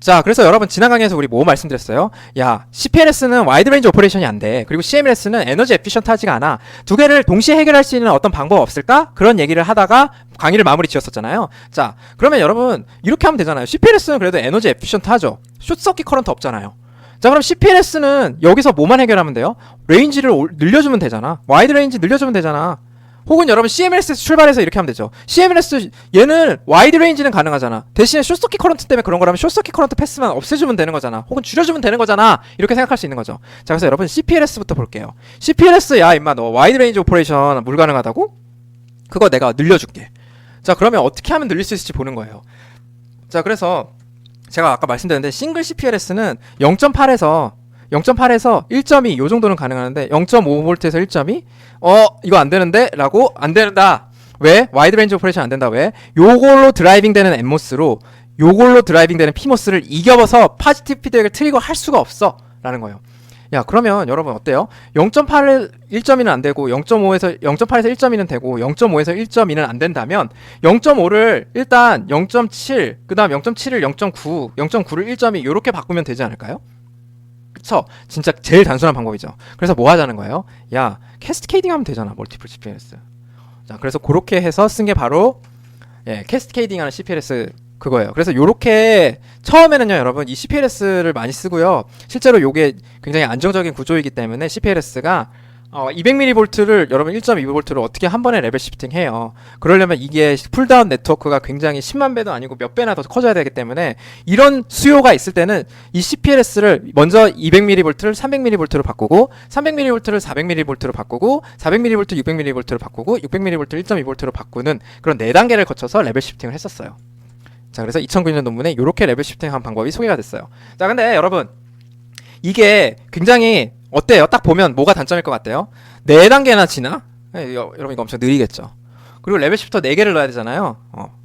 자, 그래서 여러분 지난 강의에서 우리 뭐 말씀드렸어요? 야, CPLS는 와이드 레인지 오퍼레이션이 안 돼. 그리고 CMLS는 에너지 에피션트하지가 않아. 두 개를 동시에 해결할 수 있는 어떤 방법 없을까? 그런 얘기를 하다가 강의를 마무리 지었었잖아요. 자, 그러면 여러분 이렇게 하면 되잖아요. CPLS는 그래도 에너지 에피션트하죠. 숏서킷 커런트 없잖아요. 자, 그럼 CPLS는 여기서 뭐만 해결하면 돼요? 레인지를 늘려주면 되잖아. 와이드 레인지 늘려주면 되잖아. 혹은 여러분 CMLS에서 출발해서 이렇게 하면 되죠. CMLS 얘는 와이드 레인지는 가능하잖아. 대신에 숏서킷 커런트 때문에 그런 거라면 숏서킷 커런트 패스만 없애주면 되는 거잖아. 혹은 줄여주면 되는 거잖아. 이렇게 생각할 수 있는 거죠. 자, 그래서 여러분 CPLS부터 볼게요. CPLS 야 임마 너 와이드 레인지 오퍼레이션 불가능하다고? 그거 내가 늘려줄게. 자, 그러면 어떻게 하면 늘릴 수 있을지 보는 거예요. 자, 그래서 제가 아까 말씀드렸는데 싱글 CPLS는 0.8에서 1.2 요 정도는 가능한데 0.5V에서 1.2? 이거 안 되는데? 라고 안 된다. 왜? 와이드 레인지 오퍼레이션 안 된다. 왜? 요걸로 드라이빙 되는 NMOS로 요걸로 드라이빙 되는 PMOS를 이겨서 파지티브 피드백을 트리거 할 수가 없어. 라는 거예요. 야, 그러면 여러분 어때요? 0.8에 1.2는 안 되고 0.8에서 1.2는 되고 0.5에서 1.2는 안 된다면 0.5를 일단 0.7, 그 다음 0.7을 0.9, 0.9를 1.2 요렇게 바꾸면 되지 않을까요? 그쵸? 진짜 제일 단순한 방법이죠. 그래서 뭐 하자는 거예요? 야, 캐스케이딩 하면 되잖아. 멀티플 CPLS. 자, 그래서 그렇게 해서 쓴 게 바로 캐스케이딩 하는 CPLS 그거예요. 그래서 요렇게 처음에는요, 여러분 이 CPLS를 많이 쓰고요. 실제로 요게 굉장히 안정적인 구조이기 때문에 CPLS가 200mV를 여러분 1.2V로 어떻게 한 번에 레벨 시프팅 해요. 그러려면 이게 쿨다운 네트워크가 굉장히 10만 배도 아니고 몇 배나 더 커져야 되기 때문에 이런 수요가 있을 때는 이 CPLS를 먼저 200mV를 300mV로 바꾸고 300mV를 400mV로 바꾸고 400mV 600mV로 바꾸고 600mV 1.2V로 바꾸는 그런 4단계를 거쳐서 레벨 시프팅을 했었어요. 자, 그래서 2009년 논문에 이렇게 레벨 시프팅한 방법이 소개가 됐어요. 자, 근데 여러분 이게 굉장히 어때요? 딱 보면 뭐가 단점일 것 같아요? 4단계나 지나? 여러분 이거 엄청 느리겠죠. 그리고 레벨 시프터 4개를 넣어야 되잖아요.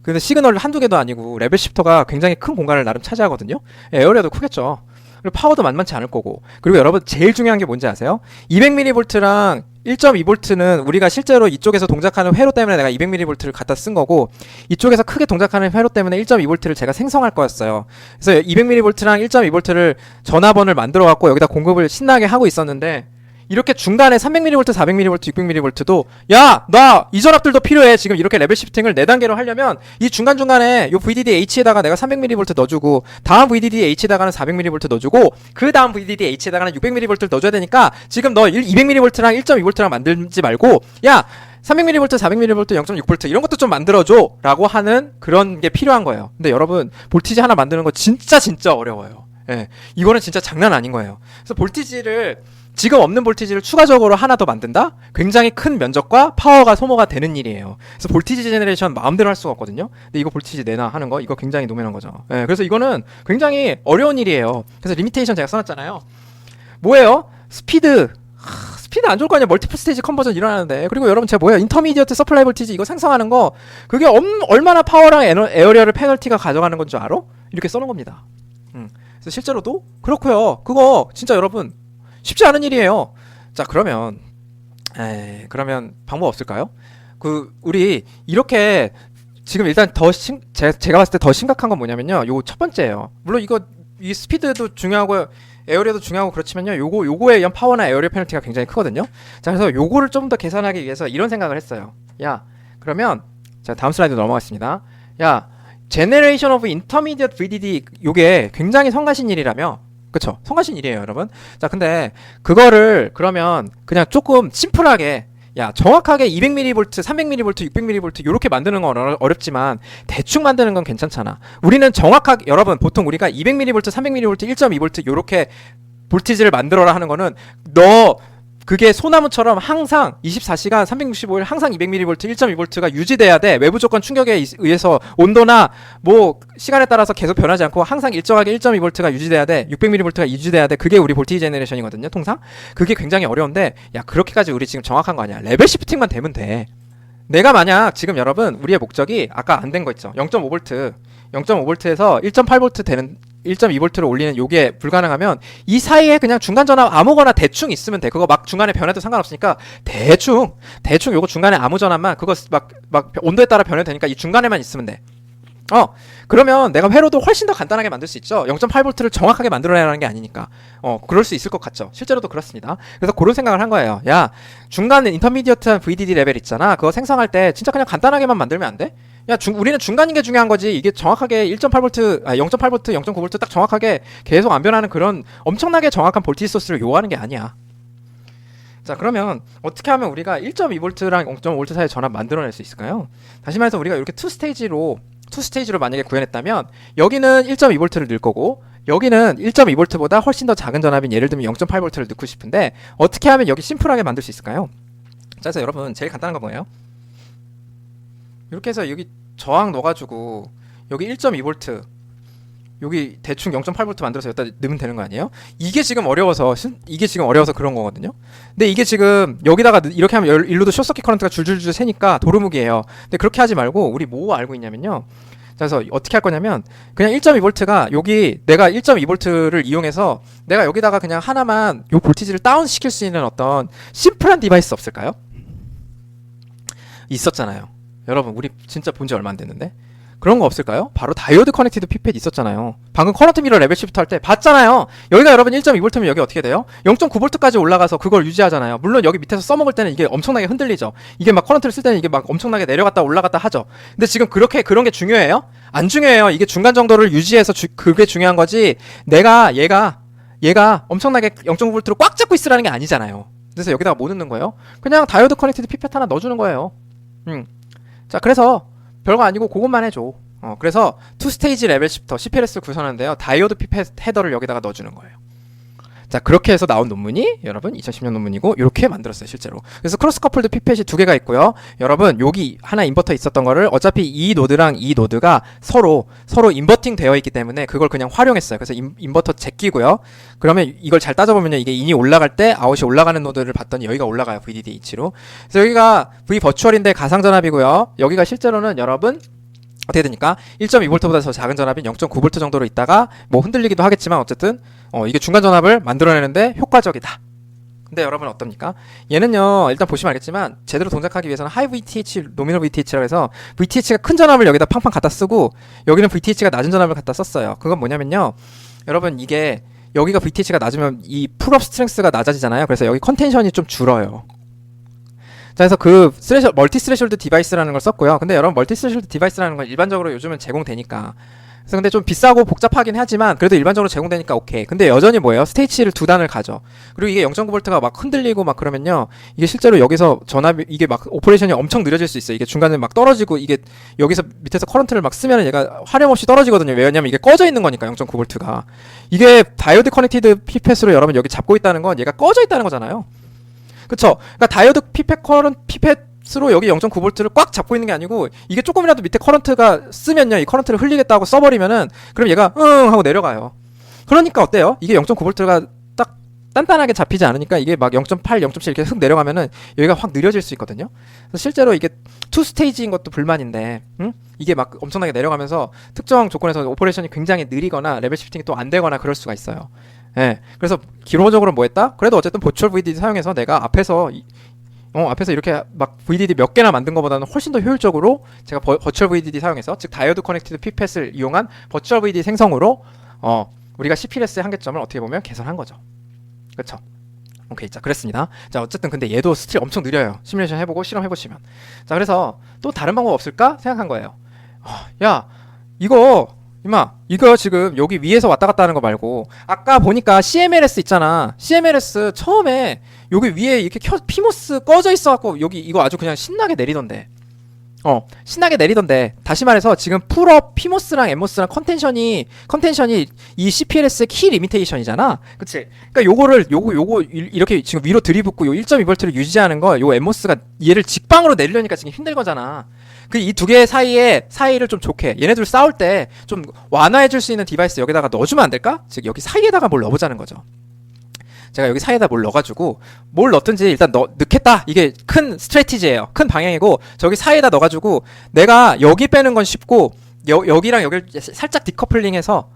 근데 시그널 한두 개도 아니고 레벨 시프터가 굉장히 큰 공간을 나름 차지하거든요. 에어리어도 크겠죠. 그리고 파워도 만만치 않을 거고. 그리고 여러분 제일 중요한 게 뭔지 아세요? 200mV랑 1.2V는 우리가 실제로 이쪽에서 동작하는 회로 때문에 내가 200mV를 갖다 쓴 거고 이쪽에서 크게 동작하는 회로 때문에 1.2V를 제가 생성할 거였어요. 그래서 200mV랑 1.2V를 전화번을 만들어 갖고 여기다 공급을 신나게 하고 있었는데 이렇게 중간에 300mV, 400mV, 600mV도 야, 나 이 전압들도 필요해. 지금 이렇게 레벨 시프팅을 4단계로 하려면 이 중간중간에 요 VDD-H에다가 내가 300mV 넣어주고 다음 VDD-H에다가는 400mV 넣어주고 그 다음 VDD-H에다가는 600mV를 넣어줘야 되니까 지금 너 200mV랑 1.2V랑 만들지 말고 야 300mV, 400mV, 0.6V 이런 것도 좀 만들어줘 라고 하는 그런 게 필요한 거예요. 근데 여러분 볼티지 하나 만드는 거 진짜 어려워요. 예, 이거는 진짜 장난 아닌 거예요. 그래서 볼티지를 지금 없는 볼티지를 추가적으로 하나 더 만든다? 굉장히 큰 면적과 파워가 소모가 되는 일이에요. 그래서 볼티지 제너레이션 마음대로 할 수가 없거든요. 근데 이거 볼티지 내나 하는 거 이거 굉장히 노면한 거죠. 예, 그래서 이거는 굉장히 어려운 일이에요. 그래서 리미테이션 제가 써놨잖아요. 뭐예요? 스피드 안 좋을 거 아니야. 멀티플 스테이지 컨버전 일어나는데. 그리고 여러분 제가 뭐예요? 인터미디어트 서플라이 볼티지 이거 생성하는 거 그게 얼마나 파워랑 에어리어를 페널티가 가져가는 건 줄 알아? 이렇게 써놓은 겁니다. 그래서 실제로도 그렇고요. 그거 진짜 여러분 쉽지 않은 일이에요. 자, 그러면 방법 없을까요? 우리 이렇게 지금 일단 제가 봤을 때 더 심각한 건 뭐냐면요. 요 첫 번째예요. 물론 이 스피드도 중요하고 에어리어도 중요하고 그렇지만요. 요거에 의한 파워나 에어리어 페널티가 굉장히 크거든요. 자, 그래서 요거를 좀 더 계산하기 위해서 이런 생각을 했어요. 야, 그러면 자, 다음 슬라이드 넘어가겠습니다. 야, Generation of Intermediate VDD 요게 굉장히 성가신 일이라며. 그쵸? 성가신 일이에요, 여러분. 자, 근데 그거를 그러면 그냥 조금 심플하게 야, 정확하게 200mV, 300mV, 600mV 요렇게 만드는 건 어렵지만 대충 만드는 건 괜찮잖아. 우리는 정확하게 여러분 보통 우리가 200mV, 300mV, 1.2V 요렇게 볼티지를 만들어라 하는 거는 그게 소나무처럼 항상 24시간 365일 항상 200mV, 1.2V가 유지돼야 돼. 외부 조건 충격에 의해서 온도나 뭐 시간에 따라서 계속 변하지 않고 항상 일정하게 1.2V가 유지돼야 돼. 600mV가 유지돼야 돼. 그게 우리 볼티지 제너레이션이거든요. 통상. 그게 굉장히 어려운데 야, 그렇게까지 우리 지금 정확한 거 아니야. 레벨 시프팅만 되면 돼. 내가 만약 지금 여러분 우리의 목적이 아까 안 된 거 있죠. 0.5V 0.5V에서 1.8V 되는 1.2V를 올리는 요게 불가능하면 이 사이에 그냥 중간 전압 아무거나 대충 있으면 돼. 그거 막 중간에 변해도 상관없으니까 대충 요거 중간에 아무 전압만 그거 막 온도에 따라 변해도 되니까 이 중간에만 있으면 돼. 그러면 내가 회로도 훨씬 더 간단하게 만들 수 있죠. 0.8V를 정확하게 만들어내라는 게 아니니까. 그럴 수 있을 것 같죠. 실제로도 그렇습니다. 그래서 그런 생각을 한 거예요. 야, 중간에 인터미디어트한 VDD 레벨 있잖아. 그거 생성할 때 진짜 그냥 간단하게만 만들면 안 돼? 야, 우리는 중간인 게 중요한 거지. 이게 정확하게 1.8V, 0.8V, 0.9V 딱 정확하게 계속 안 변하는 그런 엄청나게 정확한 볼티지 소스를 요구하는 게 아니야. 자, 그러면 어떻게 하면 우리가 1.2V랑 0.5V 사이의 전압 만들어낼 수 있을까요? 다시 말해서 우리가 이렇게 투 스테이지로 만약에 구현했다면 여기는 1.2V를 넣을 거고 여기는 1.2V보다 훨씬 더 작은 전압인 예를 들면 0.8V를 넣고 싶은데 어떻게 하면 여기 심플하게 만들 수 있을까요? 자, 그래서 여러분 제일 간단한 거 뭐예요? 이렇게 해서 여기 저항 넣어가지고 여기 1.2V 여기 대충 0.8V 만들어서 여기다 넣으면 되는 거 아니에요? 이게 지금 어려워서 그런 거거든요. 근데 이게 지금 여기다가 이렇게 하면 일로도 숏서킷 커런트가 줄줄줄 새니까 도루묵이에요. 근데 그렇게 하지 말고 우리 뭐 알고 있냐면요. 그래서 어떻게 할 거냐면 그냥 1.2V가 여기 내가 1.2V를 이용해서 내가 여기다가 그냥 하나만 요 볼티지를 다운 시킬 수 있는 어떤 심플한 디바이스 없을까요? 있었잖아요. 여러분 우리 진짜 본 지 얼마 안 됐는데 그런 거 없을까요? 바로 다이오드 커넥티드 피펫 있었잖아요. 방금 커런트 미러 레벨 시프트 할 때 봤잖아요. 여기가 여러분 1.2V면 여기 어떻게 돼요? 0.9V까지 올라가서 그걸 유지하잖아요. 물론 여기 밑에서 써먹을 때는 이게 엄청나게 흔들리죠. 이게 막 커런트를 쓸 때는 이게 막 엄청나게 내려갔다 올라갔다 하죠. 근데 지금 그런 게 중요해요? 안 중요해요. 이게 중간 정도를 유지해서 그게 중요한 거지. 얘가 엄청나게 0.9V로 꽉 잡고 있으라는 게 아니잖아요. 그래서 여기다가 뭐 넣는 거예요? 그냥 다이오드 커넥티드 피펫 하나 넣어주는 거예요. 자, 그래서 별거 아니고 그것만 해줘. 그래서 투 스테이지 레벨 시프터 CPLS 구성하는데요. 다이오드 피펫 헤더를 여기다가 넣어주는 거예요. 자, 그렇게 해서 나온 논문이 여러분 2010년 논문이고 이렇게 만들었어요 실제로. 그래서 크로스 커플드 피펫이 두 개가 있고요. 여러분 여기 하나 인버터 있었던 거를 어차피 이 노드랑 이 노드가 서로 인버팅 되어 있기 때문에 그걸 그냥 활용했어요. 그래서 인버터 제끼고요. 그러면 이걸 잘 따져보면요. 이게 인이 올라갈 때 아웃이 올라가는 노드를 봤더니 여기가 올라가요. VDD-H로. 그래서 여기가 V 버추얼인데 가상전압이고요. 여기가 실제로는 여러분 어떻게 되니까 1.2V보다 더 작은 전압인 0.9V 정도로 있다가 뭐 흔들리기도 하겠지만 어쨌든 이게 중간 전압을 만들어내는데 효과적이다. 근데 여러분 어떻습니까? 얘는요 일단 보시면 알겠지만 제대로 동작하기 위해서는 하이 VTH, 노미널 VTH라고 해서 VTH가 큰 전압을 여기다 팡팡 갖다 쓰고 여기는 VTH가 낮은 전압을 갖다 썼어요. 그건 뭐냐면요 여러분 이게 여기가 VTH가 낮으면 이 풀업 스트렝스가 낮아지잖아요. 그래서 여기 컨텐션이 좀 줄어요. 자, 그래서 그 멀티 스레셜드 디바이스라는 걸 썼고요. 근데 여러분 멀티 스레셜드 디바이스라는 건 일반적으로 요즘은 제공되니까. 그래서 근데 좀 비싸고 복잡하긴 하지만 그래도 일반적으로 제공되니까 오케이. 근데 여전히 뭐예요? 스테이치를 두 단을 가져. 그리고 이게 0.9V가 막 흔들리고 막 그러면요. 이게 실제로 여기서 전압이 이게 막 오퍼레이션이 엄청 느려질 수 있어요. 이게 중간에 막 떨어지고 이게 여기서 밑에서 커런트를 막 쓰면 얘가 활용 없이 떨어지거든요. 왜냐면 이게 꺼져 있는 거니까 0.9V가. 이게 다이오드 커넥티드 피펫으로 여러분 여기 잡고 있다는 건 얘가 꺼져 있다는 거잖아요. 그쵸? 그러니까 다이오드 피펫으로 여기 0.9V를 꽉 잡고 있는 게 아니고 이게 조금이라도 밑에 커런트가 쓰면요 이 커런트를 흘리겠다고 써버리면은 그럼 얘가 하고 내려가요. 그러니까 어때요? 이게 0.9V가 딱 단단하게 잡히지 않으니까 이게 막 0.8, 0.7 이렇게 훅 내려가면은 여기가 확 느려질 수 있거든요. 그래서 실제로 이게 투 스테이지인 것도 불만인데 이게 막 엄청나게 내려가면서 특정 조건에서 오퍼레이션이 굉장히 느리거나 레벨 시프팅이 또 안 되거나 그럴 수가 있어요. 예. 그래서 기본적으로 뭐 했다? 그래도 어쨌든 버추얼 VDD 사용해서 내가 앞에서 이렇게 막 VDD 몇 개나 만든 것보다는 훨씬 더 효율적으로 제가 버추얼 VDD 사용해서 즉 다이오드 커넥티드 피펫을 이용한 버추얼 VDD 생성으로 우리가 CPLS의 한계점을 어떻게 보면 개선한 거죠. 그렇죠? 오케이. 자, 그랬습니다. 자, 어쨌든 근데 얘도 스틸 엄청 느려요. 시뮬레이션 해보고 실험해보시면. 자, 그래서 또 다른 방법 없을까 생각한 거예요. 야, 이거 지금 여기 위에서 왔다 갔다 하는 거 말고 아까 보니까 CMLS 있잖아. CMLS 처음에 여기 위에 이렇게 피모스 꺼져 있어갖고 여기 이거 아주 그냥 신나게 내리던데. 다시 말해서 지금 풀업 피모스랑 엠모스랑 컨텐션이 이 CPLS의 키 리미테이션이잖아. 그치? 그러니까 요거 이렇게 지금 위로 들이붓고 요 1.2V를 유지하는 거 요 엠모스가 얘를 직방으로 내리려니까 지금 힘든 거잖아. 그 이 두 개 사이를 좀 좋게 얘네들 싸울 때 좀 완화해줄 수 있는 디바이스 여기다가 넣어주면 안 될까? 즉 여기 사이에다가 뭘 넣어보자는 거죠. 제가 여기 사이에다 뭘 넣어가지고 뭘 넣든지 일단 넣겠다. 이게 큰 스트래티지예요. 큰 방향이고 저기 사이에다 넣어가지고 내가 여기 빼는 건 쉽고 여기랑 여기를 살짝 디커플링해서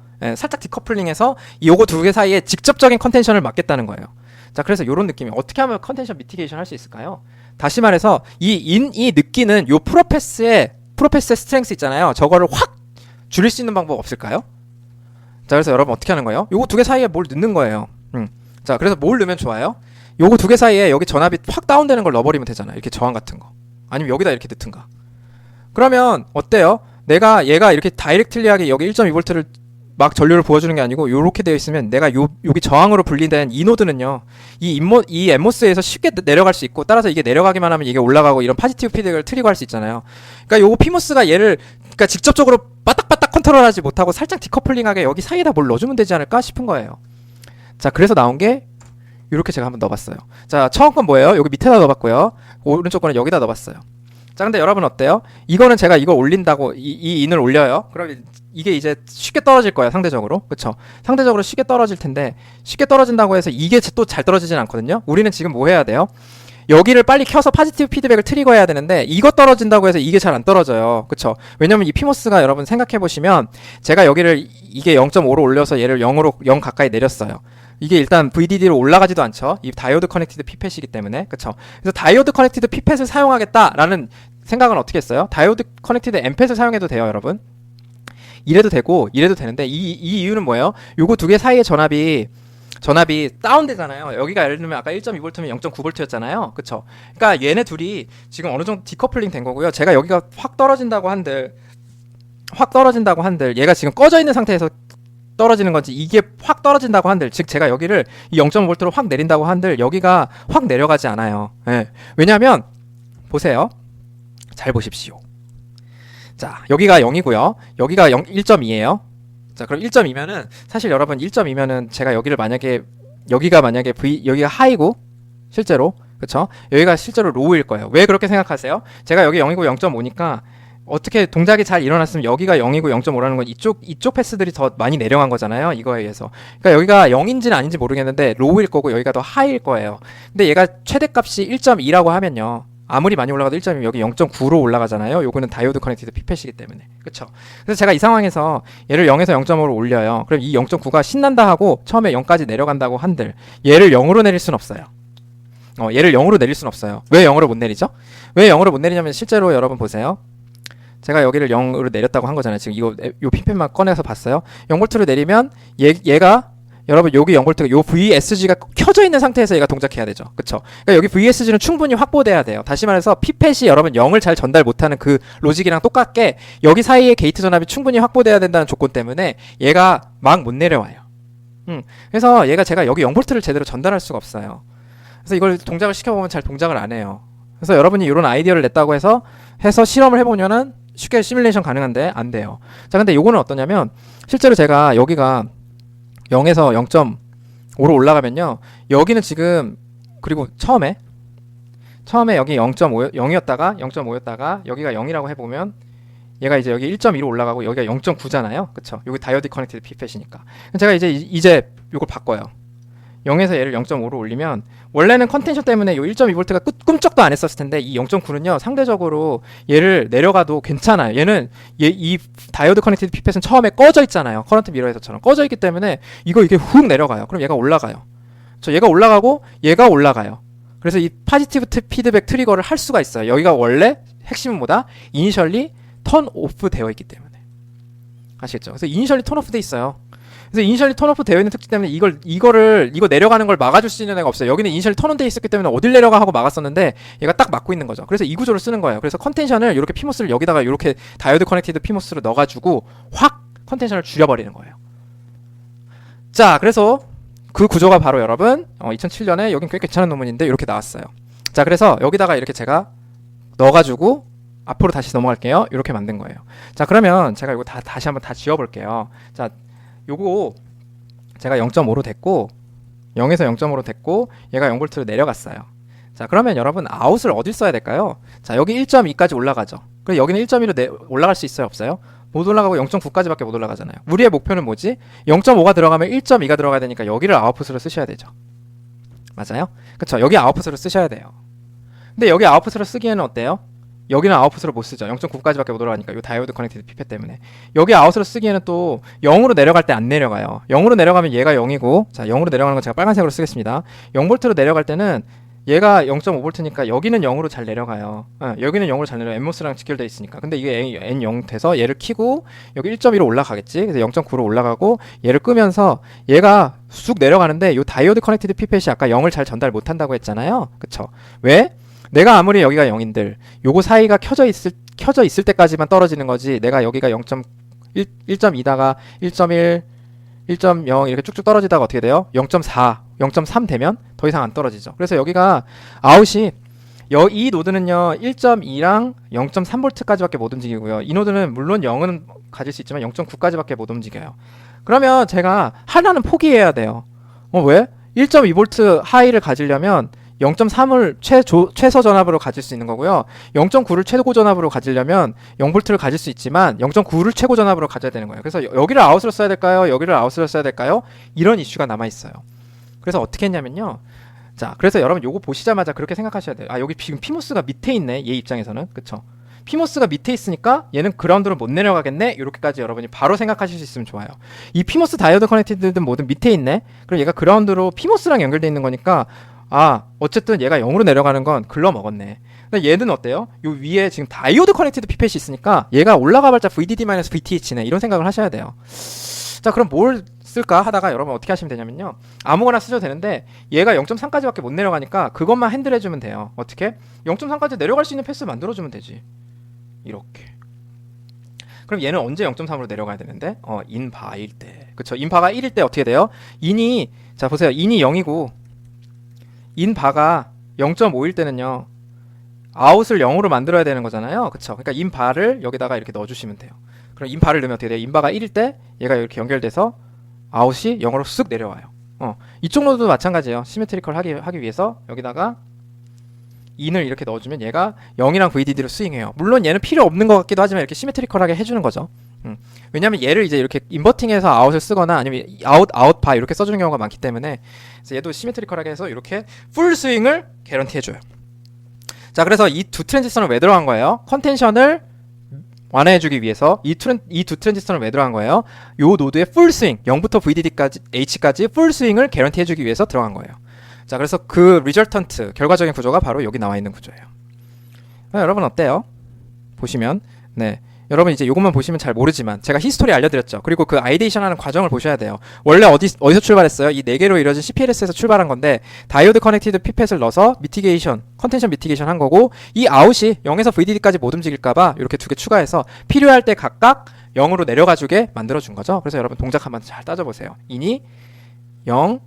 요거 두 개 사이에 직접적인 컨텐션을 막겠다는 거예요. 자, 그래서 요런 느낌이 어떻게 하면 컨텐션 미티게이션 할 수 있을까요? 다시 말해서 이 느끼는 요 프로패스의 스트렝스 있잖아요. 저거를 확 줄일 수 있는 방법 없을까요? 자, 그래서 여러분 어떻게 하는 거예요? 요거 두 개 사이에 뭘 넣는 거예요. 자, 그래서 뭘 넣으면 좋아요? 요거 두 개 사이에 여기 전압이 확 다운되는 걸 넣어버리면 되잖아요. 이렇게 저항 같은 거. 아니면 여기다 이렇게 넣든가. 그러면 어때요? 얘가 이렇게 다이렉틀리하게 여기 1.2V를 막 전류를 부어주는 게 아니고 요렇게 되어 있으면 내가 여기 저항으로 분리된 이 노드는요, 이 엠모스에서 쉽게 내려갈 수 있고, 따라서 이게 내려가기만 하면 이게 올라가고 이런 파지티브 피드백을 트리거할 수 있잖아요. 그러니까 요거 피모스가 얘를 그러니까 직접적으로 바닥바닥 컨트롤하지 못하고 살짝 디커플링하게 여기 사이에다 뭘 넣어주면 되지 않을까 싶은 거예요. 자, 그래서 나온 게 이렇게 제가 한번 넣어봤어요. 자, 처음 건 뭐예요? 여기 밑에다 넣어봤고요. 오른쪽 거는 여기다 넣어봤어요. 자, 근데 여러분 어때요? 이거는 제가 이거 올린다고 이 인을 올려요. 그럼 이게 이제 쉽게 떨어질 거예요, 상대적으로. 그쵸? 상대적으로 쉽게 떨어질 텐데, 쉽게 떨어진다고 해서 이게 또 잘 떨어지진 않거든요. 우리는 지금 뭐 해야 돼요? 여기를 빨리 켜서 파지티브 피드백을 트리거 해야 되는데, 이거 떨어진다고 해서 이게 잘 안 떨어져요. 그쵸? 왜냐면 이 피모스가 여러분 생각해보시면, 제가 여기를 이게 0.5로 올려서 얘를 0 가까이 내렸어요. 이게 일단 VDD로 올라가지도 않죠. 이 다이오드 커넥티드 피펫이기 때문에. 그쵸? 그래서 다이오드 커넥티드 피펫을 사용하겠다라는 생각은 어떻게 했어요? 다이오드 커넥티드 엠펫을 사용해도 돼요, 여러분. 이래도 되고 이래도 되는데 이 이유는 뭐예요? 요거 두 개 사이의 전압이 다운되잖아요. 여기가 예를 들면 아까 1.2V면 0.9V였잖아요. 그쵸? 그러니까 얘네 둘이 지금 어느 정도 디커플링 된 거고요. 제가 여기가 확 떨어진다고 한들 얘가 지금 꺼져 있는 상태에서 떨어지는 건지, 이게 확 떨어진다고 한들, 즉 제가 여기를 이 0.5V로 확 내린다고 한들 여기가 확 내려가지 않아요. 예. 왜냐하면 보세요. 잘 보십시오. 자, 여기가 0이고요. 여기가 1.2예요. 자, 그럼 1.2면은 사실 여러분 1.2면은 제가 여기를 만약에 여기가 하이고 실제로, 그쵸? 여기가 실제로 로우일 거예요. 왜 그렇게 생각하세요? 제가 여기 0이고 0.5니까 어떻게 동작이 잘 일어났으면 여기가 0이고 0.5라는 건 이쪽 패스들이 더 많이 내려간 거잖아요. 이거에 의해서. 그러니까 여기가 0인지는 아닌지 모르겠는데 로우일 거고 여기가 더 하이일 거예요. 근데 얘가 최대값이 1.2라고 하면요, 아무리 많이 올라가도 1.2 여기 0.9로 올라가잖아요. 요거는 다이오드 커넥티드 피펫이기 때문에. 그쵸? 그래서 제가 이 상황에서 얘를 0에서 0.5로 올려요. 그럼 이 0.9가 신난다 하고 처음에 0까지 내려간다고 한들 얘를 0으로 내릴 순 없어요. 얘를 0으로 내릴 순 없어요. 왜 0으로 못 내리죠? 왜 0으로 못 내리냐면 실제로 여러분 보세요. 제가 여기를 0으로 내렸다고 한 거잖아요. 지금 요 핀펜만 꺼내서 봤어요. 0V로 내리면 얘가 여러분 여기 0V가 요 VSG가 켜져 있는 상태에서 얘가 동작해야 되죠. 그쵸? 그러니까 여기 VSG는 충분히 확보돼야 돼요. 다시 말해서 피펫이 여러분 0을 잘 전달 못하는 그 로직이랑 똑같게 여기 사이에 게이트 전압이 충분히 확보돼야 된다는 조건 때문에 얘가 막 못 내려와요. 그래서 얘가 제가 여기 0V를 제대로 전달할 수가 없어요. 그래서 이걸 동작을 시켜보면 잘 동작을 안 해요. 그래서 여러분이 이런 아이디어를 냈다고 해서 실험을 해보면은 쉽게 시뮬레이션 가능한데 안 돼요. 자, 근데 요거는 어떠냐면 실제로 제가 여기가 0에서 0.5로 올라가면요, 여기는 지금, 그리고 처음에 여기 0.5였다가 여기가 0이라고 해보면 얘가 이제 여기 1.2로 올라가고 여기가 0.9잖아요. 그쵸? 여기 다이오드 커넥티드 피펫이니까. 제가 이제 이걸 바꿔요. 0에서 얘를 0.5로 올리면 원래는 컨텐션 때문에 요 1.2V가 꿈쩍도 안 했었을 텐데 이 0.9는요 상대적으로 얘를 내려가도 괜찮아요. 이 다이오드 커넥티드 피펫은 처음에 꺼져 있잖아요. 커런트 미러에서처럼 꺼져 있기 때문에 이게 훅 내려가요. 그럼 얘가 올라가요. 얘가 올라가고 얘가 올라가요. 그래서 이 파지티브 피드백 트리거를 할 수가 있어요. 여기가 원래 핵심은 뭐다? 이니셜리 턴 오프 되어 있기 때문에. 아시겠죠? 그래서 이니셜리 턴 오프 돼 있어요. 그래서 이니셜리 턴오프 되어 있는 특징 때문에 이거 내려가는 걸 막아줄 수 있는 애가 없어요. 여기는 이니셜리 턴온 돼 있었기 때문에 어딜 내려가 하고 막았었는데 얘가 딱 막고 있는 거죠. 그래서 이 구조를 쓰는 거예요. 그래서 컨텐션을 이렇게 피모스를 여기다가 이렇게 다이오드 커넥티드 피모스로 넣어가지고 확 컨텐션을 줄여버리는 거예요. 자, 그래서 그 구조가 바로 여러분 2007년에 여긴 꽤 괜찮은 논문인데 이렇게 나왔어요. 자, 그래서 여기다가 이렇게 제가 넣어가지고 앞으로 다시 넘어갈게요. 이렇게 만든 거예요. 자, 그러면 제가 이거 다시 한번 다 지워볼게요. 자, 요거 제가 0.5로 됐고 0에서 0.5로 됐고 얘가 0V로 내려갔어요. 자, 그러면 여러분 아웃을 어딜 써야 될까요? 자, 여기 1.2까지 올라가죠. 그럼 여기는 1.2로 올라갈 수 있어요, 없어요? 못 올라가고 0.9까지밖에 못 올라가잖아요. 우리의 목표는 뭐지? 0.5가 들어가면 1.2가 들어가야 되니까 여기를 아웃풋으로 쓰셔야 되죠. 맞아요? 그쵸? 여기 아웃풋으로 쓰셔야 돼요. 근데 여기 아웃풋으로 쓰기에는 어때요? 여기는 아웃풋으로 못 쓰죠. 0.9까지밖에 못 올라가니까 이 다이오드 커넥티드 피펫 때문에. 여기 아웃으로 쓰기에는 또 0으로 내려갈 때 안 내려가요. 0으로 내려가면 얘가 0이고, 자, 0으로 내려가는 건 제가 빨간색으로 쓰겠습니다. 0V로 내려갈 때는 얘가 0.5V니까 여기는 0으로 잘 내려가요. 여기는 0으로 잘 내려가요. NMOS랑 직결되어 있으니까. 근데 이게 N0 돼서 얘를 키고 여기 1.2로 올라가겠지. 그래서 0.9로 올라가고 얘를 끄면서 얘가 쑥 내려가는데 요 다이오드 커넥티드 피펫이 아까 0을 잘 전달 못한다고 했잖아요. 그쵸? 왜? 내가 아무리 여기가 0인들 요거 사이가 켜져 있을 때까지만 떨어지는 거지. 내가 여기가 1.2다가 1.1 1.0 이렇게 쭉쭉 떨어지다가 어떻게 돼요? 0.4, 0.3 되면 더 이상 안 떨어지죠. 그래서 여기가 아웃이 이 노드는요 1.2랑 0.3V까지밖에 못 움직이고요. 이 노드는 물론 0은 가질 수 있지만 0.9까지밖에 못 움직여요. 그러면 제가 하나는 포기해야 돼요. 왜? 1.2V 하이를 가지려면 0.3을 최소 전압으로 가질 수 있는 거고요. 0.9를 최고 전압으로 가지려면 0V를 가질 수 있지만 0.9를 최고 전압으로 가져야 되는 거예요. 그래서 여기를 아웃으로 써야 될까요? 여기를 아웃으로 써야 될까요? 이런 이슈가 남아 있어요. 그래서 어떻게 했냐면요. 자, 그래서 여러분 요거 보시자마자 그렇게 생각하셔야 돼요. 여기 지금 피모스가 밑에 있네. 얘 입장에서는. 그쵸? 피모스가 밑에 있으니까 얘는 그라운드로 못 내려가겠네. 이렇게까지 여러분이 바로 생각하실 수 있으면 좋아요. 이 피모스 다이오드 커넥티드든 뭐든 밑에 있네. 그럼 얘가 그라운드로 피모스랑 연결돼 있는 거니까 어쨌든 얘가 0으로 내려가는 건 글러 먹었네. 근데 얘는 어때요? 요 위에 지금 다이오드 커넥티드 피펫이 있으니까 얘가 올라가봤자 VDD-VTH네. 이런 생각을 하셔야 돼요. 자, 그럼 뭘 쓸까 하다가 여러분 어떻게 하시면 되냐면요. 아무거나 쓰셔도 되는데 얘가 0.3까지밖에 못 내려가니까 그것만 핸들해주면 돼요. 어떻게? 0.3까지 내려갈 수 있는 패스 만들어주면 되지. 이렇게. 그럼 얘는 언제 0.3으로 내려가야 되는데? 인바일 때. 그쵸? 인바가 1일 때 어떻게 돼요? 자 보세요. 인이 0이고 인바가 0.5일 때는요 아웃을 0으로 만들어야 되는 거잖아요. 그쵸? 그러니까 인바를 여기다가 이렇게 넣어주시면 돼요. 그럼 인바를 넣으면 어떻게 돼요? 인바가 1일 때 얘가 이렇게 연결돼서 아웃이 0으로 쓱 내려와요. 이쪽 노드도 마찬가지예요. 시메트리컬 하기 위해서 여기다가 인을 이렇게 넣어주면 얘가 0이랑 VDD로 스윙해요. 물론 얘는 필요 없는 것 같기도 하지만 이렇게 시메트리컬하게 해주는 거죠. 왜냐면 얘를 이제 이렇게 인버팅해서 아웃을 쓰거나 아니면 아웃바 이렇게 써주는 경우가 많기 때문에 그래서 얘도 시메트리컬하게 해서 이렇게 풀 스윙을 개런티 해줘요. 자, 그래서 이 두 트랜지스터는 왜 들어간 거예요? 컨텐션을 완화해주기 위해서 이 두 트랜지스터는 왜 들어간 거예요? 요 노드의 풀 스윙 0부터 VDD까지 H까지 풀 스윙을 개런티 해주기 위해서 들어간 거예요. 자, 그래서 그 리절턴트 결과적인 구조가 바로 여기 나와 있는 구조예요. 여러분 어때요? 보시면 네. 여러분 이제 이것만 보시면 잘 모르지만 제가 히스토리 알려드렸죠. 그리고 그 아이데이션 하는 과정을 보셔야 돼요. 원래 어디서 출발했어요? 이 4개로 이루어진 CPLS에서 출발한 건데 다이오드 커넥티드 피펫을 넣어서 미티게이션, 컨텐션 미티게이션 한 거고 이 아웃이 0에서 VDD까지 못 움직일까봐 이렇게 2개 추가해서 필요할 때 각각 0으로 내려가주게 만들어준 거죠. 그래서 여러분 동작 한번 잘 따져보세요. 인이 0,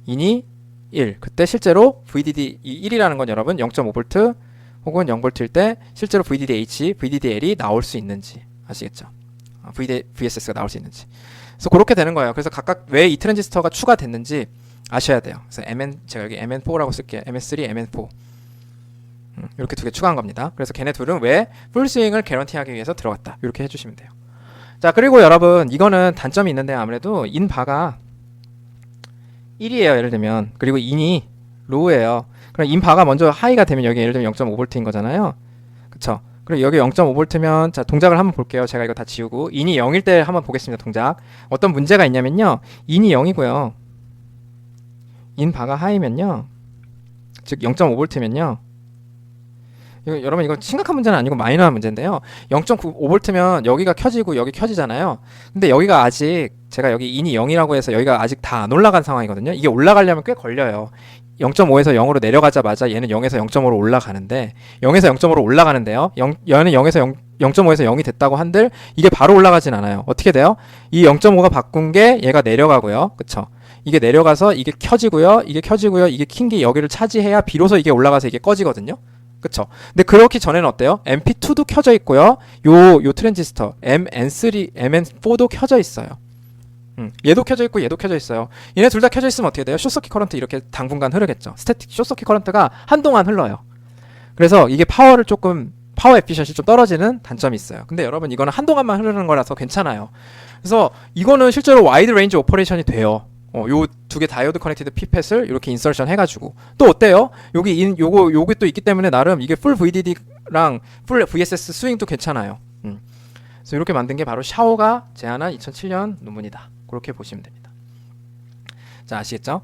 인이 1. 그때 실제로 VDD 1이라는 건 여러분 0.5V 혹은 0V일 때 실제로 VDD-H, VDD-L이 나올 수 있는지 아시겠죠? VSS가 나올 수 있는지. 그래서 그렇게 되는 거예요. 그래서 각각 왜 이 트랜지스터가 추가됐는지 아셔야 돼요. 그래서 제가 여기 MN4라고 쓸게요. MS3, MN4. 이렇게 2개 추가한 겁니다. 그래서 걔네 둘은 왜 풀스윙을 개런티하기 위해서 들어갔다. 이렇게 해주시면 돼요. 자, 그리고 여러분 이거는 단점이 있는데 아무래도 인바가 1이에요. 예를 들면. 그리고 인이 로우예요. 그럼 인바가 먼저 하이가 되면 여기 예를 들면 0.5V인 거잖아요. 그쵸? 그리고 여기 0.5V면 자 동작을 한번 볼게요. 제가 이거 다 지우고 인이 0일 때 한번 보겠습니다. 동작. 어떤 문제가 있냐면요. 인이 0이고요. 인바가 하이면요. 즉 0.5V면요. 여러분 이거 심각한 문제는 아니고 마이너한 문제인데요. 0.5V면 여기가 켜지고 여기 켜지잖아요. 근데 여기가 아직 제가 여기 인이 0이라고 해서 여기가 아직 다 안 올라간 상황이거든요. 이게 올라가려면 꽤 걸려요. 0.5에서 0으로 내려가자마자 얘는 0에서 0.5로 올라가는데 0에서 0.5로 올라가는데요. 얘는 0에서 0.5에서 0이 됐다고 한들 이게 바로 올라가진 않아요. 어떻게 돼요? 이 0.5가 바꾼 게 얘가 내려가고요. 그쵸? 이게 내려가서 이게 켜지고요. 이게 켜지고요. 이게 킨 게 여기를 차지해야 비로소 이게 올라가서 이게 꺼지거든요. 그쵸? 근데 그렇기 전에는 어때요? MP2도 켜져 있고요. 요 트랜지스터 MN3, MN4도 켜져 있어요. 얘도 켜져 있고 얘도 켜져 있어요. 얘네 둘 다 켜져 있으면 어떻게 돼요? 숏서킷 커런트 이렇게 당분간 흐르겠죠. 스태틱 숏서킷 커런트가 한동안 흘러요. 그래서 이게 파워 에피션시 좀 떨어지는 단점이 있어요. 근데 여러분 이거는 한동안만 흐르는 거라서 괜찮아요. 그래서 이거는 실제로 와이드 레인지 오퍼레이션이 돼요. 요 2개 다이오드 커넥티드 피펫을 이렇게 인설션 해가지고 또 어때요? 요게 또 있기 때문에 나름 이게 풀 VDD랑 풀 VSS 스윙도 괜찮아요. 그래서 이렇게 만든 게 바로 샤오가 제안한 2007년 논문이다. 그렇게 보시면 됩니다. 자, 아시겠죠?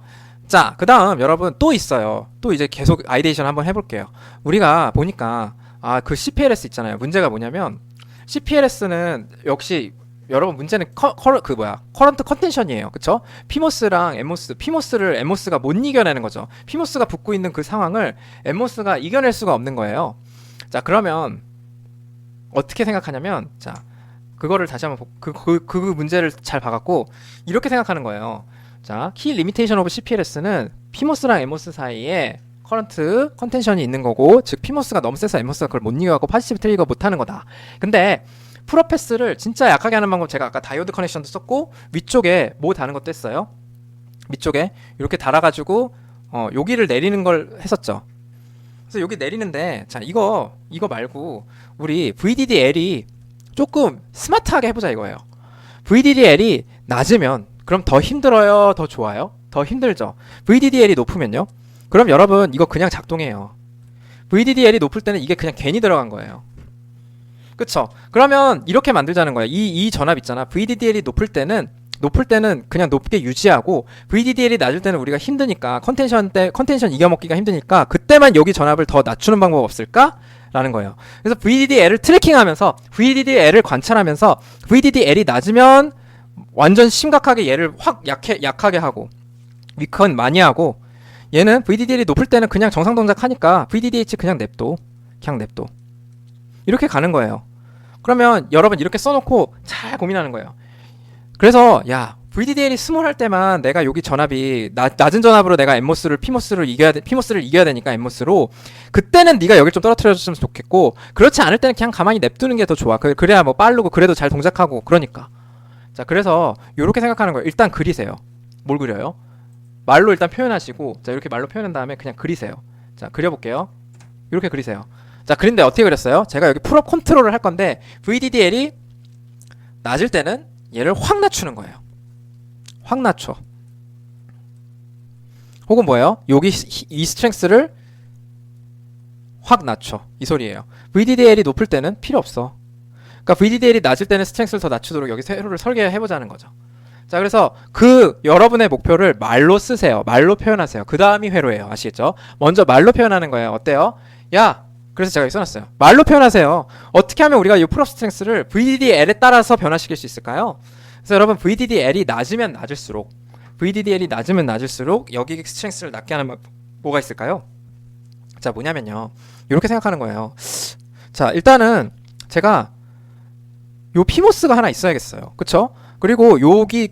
자, 그 다음 여러분 또 있어요. 또 이제 계속 아이데이션 한번 해볼게요. 우리가 보니까 그 CPLS 있잖아요. 문제가 뭐냐면 CPLS는 역시 여러분 문제는 커런트 컨텐션이에요. 그쵸? 피모스랑 엠모스, 피모스를 엠모스가 못 이겨내는 거죠. 피모스가 붙고 있는 그 상황을 엠모스가 이겨낼 수가 없는 거예요. 자, 그러면 어떻게 생각하냐면, 자, 그거를 다시 한번 그 문제를 잘 봐갖고 이렇게 생각하는 거예요. 자, 키 리미테이션 오브 CPLS는 피모스랑 엠모스 사이에 커런트 컨텐션이 있는 거고, 즉 피모스가 너무 세서 엠모스가 그걸 못 이겨갖고 파시브 트리거 못하는 거다. 근데 프로패스를 진짜 약하게 하는 방법, 제가 아까 다이오드 커넥션도 썼고 위쪽에 뭐 다는 것도 했어요. 위쪽에 이렇게 달아가지고 여기를 내리는 걸 했었죠. 그래서 여기 내리는데, 자, 이거 말고 우리 VDDL이 조금 스마트하게 해보자 이거예요. VDDL이 낮으면 그럼 더 힘들어요, 더 좋아요? 더 힘들죠. VDDL이 높으면요, 그럼 여러분 이거 그냥 작동해요. VDDL이 높을 때는 이게 그냥 괜히 들어간 거예요. 그쵸? 그러면 이렇게 만들자는 거예요. 이 전압 있잖아. VDDL이 높을 때는 그냥 높게 유지하고, VDDL이 낮을 때는 우리가 힘드니까, 컨텐션 이겨먹기가 힘드니까 그때만 여기 전압을 더 낮추는 방법 없을까? 라는 거예요. 그래서 VDDL을 트래킹하면서, VDDL을 관찰하면서, VDDL이 낮으면 완전 심각하게 얘를 확 약하게 하고, 위컨 많이 하고, 얘는 VDDL이 높을 때는 그냥 정상 동작하니까 VDDH 그냥 냅둬. 이렇게 가는 거예요. 그러면 여러분 이렇게 써놓고 잘 고민하는 거예요. 그래서 야, VDDL이 스몰 할 때만 내가 여기 전압이 낮은 전압으로 내가 피모스를 이겨야 되니까 엠모스로, 그때는 네가 여길 좀 떨어뜨려줬으면 좋겠고, 그렇지 않을 때는 그냥 가만히 냅두는 게 더 좋아. 그래야 뭐 빠르고 그래도 잘 동작하고 그러니까. 자, 그래서 요렇게 생각하는 거예요. 일단 그리세요. 뭘 그려요? 말로 일단 표현하시고, 자, 이렇게 말로 표현한 다음에 그냥 그리세요. 자, 그려볼게요. 이렇게 그리세요. 자, 그런데 어떻게 그렸어요? 제가 여기 풀업 컨트롤을 할 건데, VDDL이 낮을 때는 얘를 확 낮추는 거예요. 확 낮춰. 혹은 뭐예요? 여기 이 스트렝스를 확 낮춰. 이 소리예요. VDDL이 높을 때는 필요 없어. 그러니까 VDDL이 낮을 때는 스트렝스를 더 낮추도록 여기 세로를 설계해보자는 거죠. 자, 그래서 여러분의 목표를 말로 쓰세요. 말로 표현하세요. 그 다음이 회로예요. 아시겠죠? 먼저 말로 표현하는 거예요. 어때요? 야! 그래서 제가 여기 써놨어요. 말로 표현하세요. 어떻게 하면 우리가 이 풀업 스트렝스를 VDDL에 따라서 변화시킬 수 있을까요? 그래서 여러분, VDDL이 낮으면 낮을수록 여기 스트렝스를 낮게 하는 뭐가 있을까요? 자, 뭐냐면요, 이렇게 생각하는 거예요. 자, 일단은 제가 요 피모스가 하나 있어야겠어요. 그쵸? 그리고 여기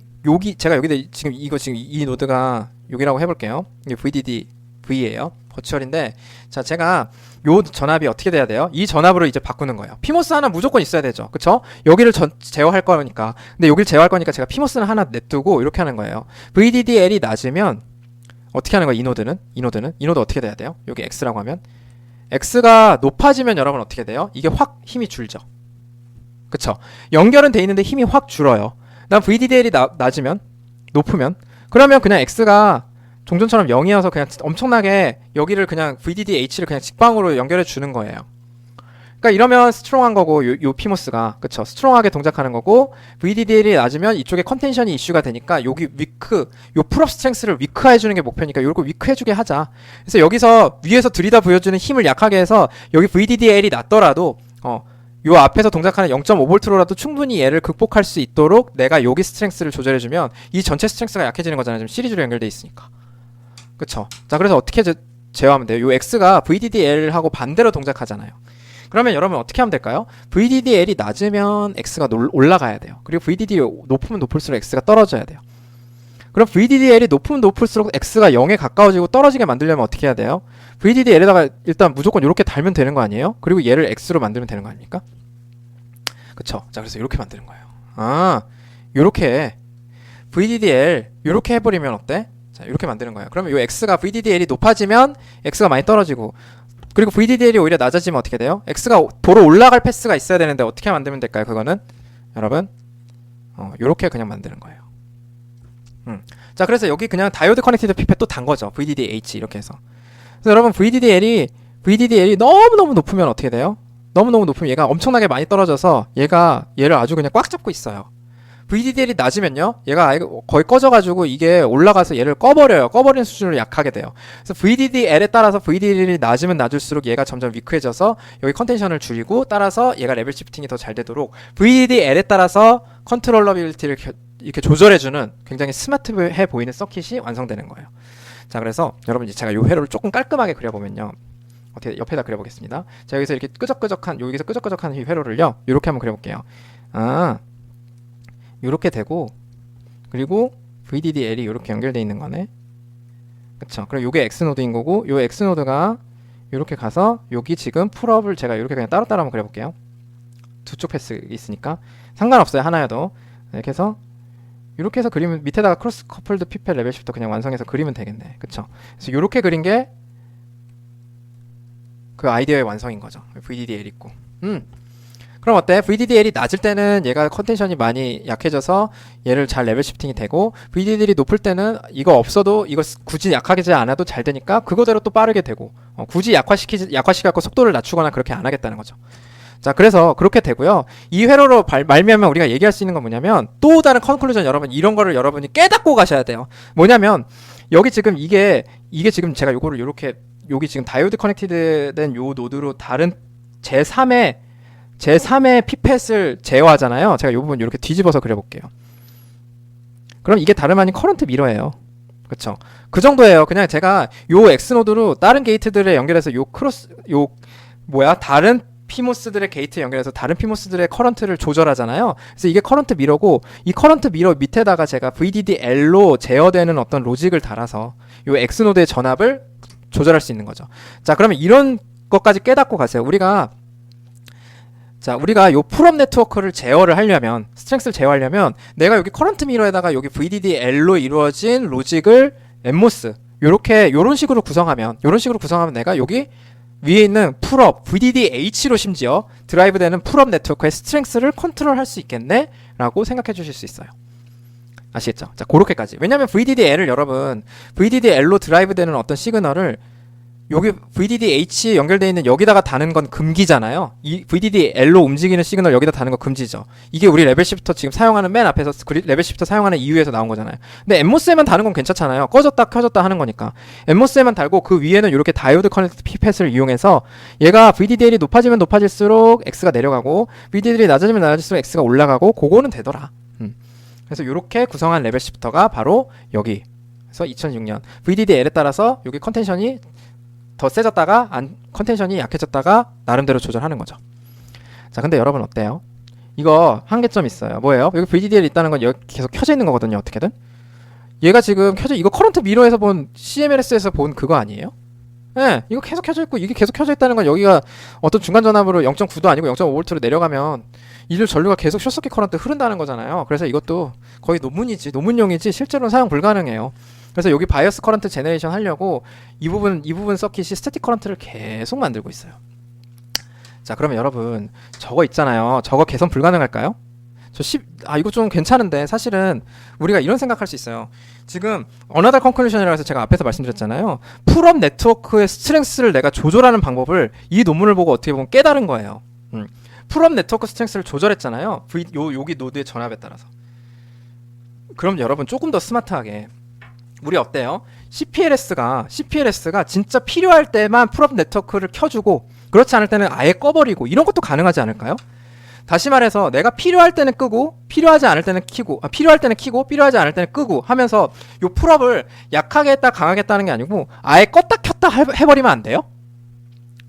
제가 여기다 지금 이 노드가 여기라고 해볼게요. 이게 VDD V예요. 버추얼인데, 자, 제가 요 전압이 어떻게 돼야 돼요? 이 전압으로 이제 바꾸는 거예요. 피모스 하나 무조건 있어야 되죠. 그쵸? 여기를 제어할 거니까. 근데 여기를 제어할 거니까 제가 피모스는 하나 냅두고 이렇게 하는 거예요. VDDL이 낮으면 어떻게 하는 거예요? 이 노드 어떻게 돼야 돼요? 여기 X라고 하면, X가 높아지면 여러분 어떻게 돼요? 이게 확 힘이 줄죠. 그쵸? 연결은 돼 있는데 힘이 확 줄어요. 그다음 VDDL이 높으면, 그러면 그냥 X가 종전처럼 0이어서 그냥 엄청나게 여기를 그냥 VDDH를 그냥 직방으로 연결해 주는 거예요. 그러니까 이러면 스트롱한 거고, 요 피모스가, 그쵸? 스트롱하게 동작하는 거고, VDDL이 낮으면 이쪽에 컨텐션이 이슈가 되니까 여기 요 풀업 스트렝스를 위크 해주는 게 목표니까 요거 위크 해주게 하자. 그래서 여기서 위에서 들이다 보여주는 힘을 약하게 해서 여기 VDDL이 낮더라도 요 앞에서 동작하는 0.5V로라도 충분히 얘를 극복할 수 있도록 내가 여기 스트렝스를 조절해주면 이 전체 스트렝스가 약해지는 거잖아요. 지금 시리즈로 연결돼 있으니까. 그쵸? 자, 그래서 어떻게 제어하면 돼요? 요 X가 VDDL하고 반대로 동작하잖아요. 그러면 여러분 어떻게 하면 될까요? VDDL이 낮으면 X가 올라가야 돼요. 그리고 VDDL이 높으면 높을수록 X가 떨어져야 돼요. 그럼 VDDL이 높으면 높을수록 X가 0에 가까워지고 떨어지게 만들려면 어떻게 해야 돼요? VDDL에다가 일단 무조건 이렇게 달면 되는 거 아니에요? 그리고 얘를 X로 만들면 되는 거 아닙니까? 그쵸? 자, 그래서 이렇게 만드는 거예요. 요렇게 VDDL 요렇게 해버리면 어때? 자, 이렇게 만드는 거예요. 그러면 요 X가 VDDL이 높아지면 X가 많이 떨어지고, 그리고 VDDL이 오히려 낮아지면 어떻게 돼요? X가 도로 올라갈 패스가 있어야 되는데 어떻게 만들면 될까요? 그거는 여러분 요렇게 그냥 만드는 거예요. 자, 그래서 여기 그냥 다이오드 커넥티드 피펫 또 단 거죠. VDDH 이렇게 해서. 그래서 여러분 VDDL이 너무너무 높으면 어떻게 돼요? 너무너무 높으면 얘가 엄청나게 많이 떨어져서 얘를 아주 그냥 꽉 잡고 있어요. VDDL이 낮으면요, 얘가 아예 거의 꺼져가지고 이게 올라가서 얘를 꺼버려요. 꺼버리는 수준으로 약하게 돼요. 그래서 VDDL에 따라서 VDDL이 낮으면 낮을수록 얘가 점점 위크해져서 여기 컨텐션을 줄이고, 따라서 얘가 레벨 시프팅이 더 잘 되도록 VDDL에 따라서 컨트롤러빌리티를 이렇게 조절해주는 굉장히 스마트해 보이는 서킷이 완성되는 거예요. 자, 그래서 여러분 이제 제가 이 회로를 조금 깔끔하게 그려보면요, 어떻게 옆에다 그려보겠습니다. 자, 여기서 이렇게 끄적끄적한, 여기서 끄적끄적한 이 회로를요, 이렇게 한번 그려볼게요. 이렇게 되고, 그리고 VDDL이 이렇게 연결되어 있는 거네. 그쵸? 그럼 요게 X노드인 거고, 요 X노드가 이렇게 가서 여기 지금 풀업을 제가 이렇게 그냥 따로따로 한번 그려볼게요. 두 쪽 패스 있으니까 상관없어요, 하나여도. 이렇게 해서 그리면 밑에다가 크로스 커플드 피펫 레벨 시프터 그냥 완성해서 그리면 되겠네. 그쵸? 그래서 이렇게 그린 게 그 아이디어의 완성인 거죠. VDDL 있고. 그럼 어때? VDDL이 낮을 때는 얘가 컨텐션이 많이 약해져서 얘를 잘 레벨 시프팅이 되고, VDDL이 높을 때는 이거 없어도 이거 굳이 약하게 않아도 잘 되니까 그거대로 또 빠르게 되고, 굳이 약화시켜갖고 속도를 낮추거나 그렇게 안 하겠다는 거죠. 자, 그래서 그렇게 되고요. 이 회로로 말미암아 우리가 얘기할 수 있는 건 뭐냐면, 또 다른 컨클루전, 여러분 이런 거를 여러분이 깨닫고 가셔야 돼요. 뭐냐면 여기 지금 이게 지금 제가 요거를 요렇게, 여기 지금 다이오드 커넥티드 된 요 노드로 다른 제3의 피펫을 제어하잖아요. 제가 이 부분 이렇게 뒤집어서 그려볼게요. 그럼 이게 다름 아닌 커런트 미러예요. 그쵸? 그 정도예요. 그냥 제가 요 X노드로 다른 게이트들에 연결해서 다른 피모스들의 게이트에 연결해서 다른 피모스들의 커런트를 조절하잖아요. 그래서 이게 커런트 미러고, 이 커런트 미러 밑에다가 제가 VDDL로 제어되는 어떤 로직을 달아서 요 X노드의 전압을 조절할 수 있는 거죠. 자, 그러면 이런 것까지 깨닫고 가세요. 우리가 요 풀업 네트워크를 제어를 하려면, 스트렝스를 제어하려면, 내가 여기 커런트 미러에다가 여기 VDDL로 이루어진 로직을 엠모스 요런 식으로 구성하면 내가 여기 위에 있는 풀업 VDDH로 심지어 드라이브 되는 풀업 네트워크의 스트렝스를 컨트롤할 수 있겠네? 라고 생각해 주실 수 있어요. 아시겠죠? 자, 그렇게까지. 왜냐면 VDDL로 드라이브 되는 어떤 시그널을 여기 VDDH 연결되어 있는 여기다가 다는 건 금기잖아요. 이 VDDL로 움직이는 시그널 여기다 다는 거 금지죠. 이게 우리 레벨 시프터 지금 사용하는 맨 앞에서 레벨 시프터 사용하는 이유에서 나온 거잖아요. 근데 엠모스에만 다는 건 괜찮잖아요. 꺼졌다 켜졌다 하는 거니까. 엠모스에만 달고 그 위에는 이렇게 다이오드 커넥트 피펫을 이용해서 얘가 VDDL이 높아지면 높아질수록 X가 내려가고, VDDL이 낮아지면 낮아질수록 X가 올라가고, 그거는 되더라. 그래서 이렇게 구성한 레벨 시프터가 바로 여기. 그래서 2006년 VDDL에 따라서 여기 컨텐션이 더 세졌다가 컨텐션이 약해졌다가 나름대로 조절하는 거죠. 자, 근데 여러분 어때요? 이거 한계점 있어요. 뭐예요? 여기 VDDL 있다는 건 여기 계속 켜져 있는 거거든요. 어떻게든. 얘가 지금 이거 커런트 미러에서 본 CMLS에서 본 그거 아니에요? 네, 이거 계속 켜져 있고, 이게 계속 켜져 있다는 건 여기가 어떤 중간 전압으로 0.9도 아니고 0.5V로 내려가면 이들 전류가 계속 숏서킷 커런트 흐른다는 거잖아요. 그래서 이것도 거의 논문용이지 실제로는 사용 불가능해요. 그래서 여기 바이어스 커런트 제너레이션 하려고 이 부분 서킷이 스태틱 커런트를 계속 만들고 있어요. 자, 그러면 여러분 저거 있잖아요. 저거 개선 불가능할까요? 이거 좀 괜찮은데, 사실은 우리가 이런 생각할 수 있어요. 지금 어나더 컨클루션이라고 해서 제가 앞에서 말씀드렸잖아요. 풀업 네트워크의 스트렝스를 내가 조절하는 방법을 이 논문을 보고 어떻게 보면 깨달은 거예요. 풀업 네트워크 스트렝스를 조절했잖아요. 여기 노드의 전압에 따라서. 그럼 여러분 조금 더 스마트하게, 우리 어때요? CPLS가 진짜 필요할 때만 풀업 네트워크를 켜주고, 그렇지 않을 때는 아예 꺼버리고, 이런 것도 가능하지 않을까요? 다시 말해서 내가 필요할 때는 끄고, 필요하지 않을 때는 켜고, 필요할 때는 켜고, 필요하지 않을 때는 끄고 하면서 요 풀업을 약하게 했다 강하게 했다는 게 아니고 아예 껐다 켰다 해버리면 안 돼요?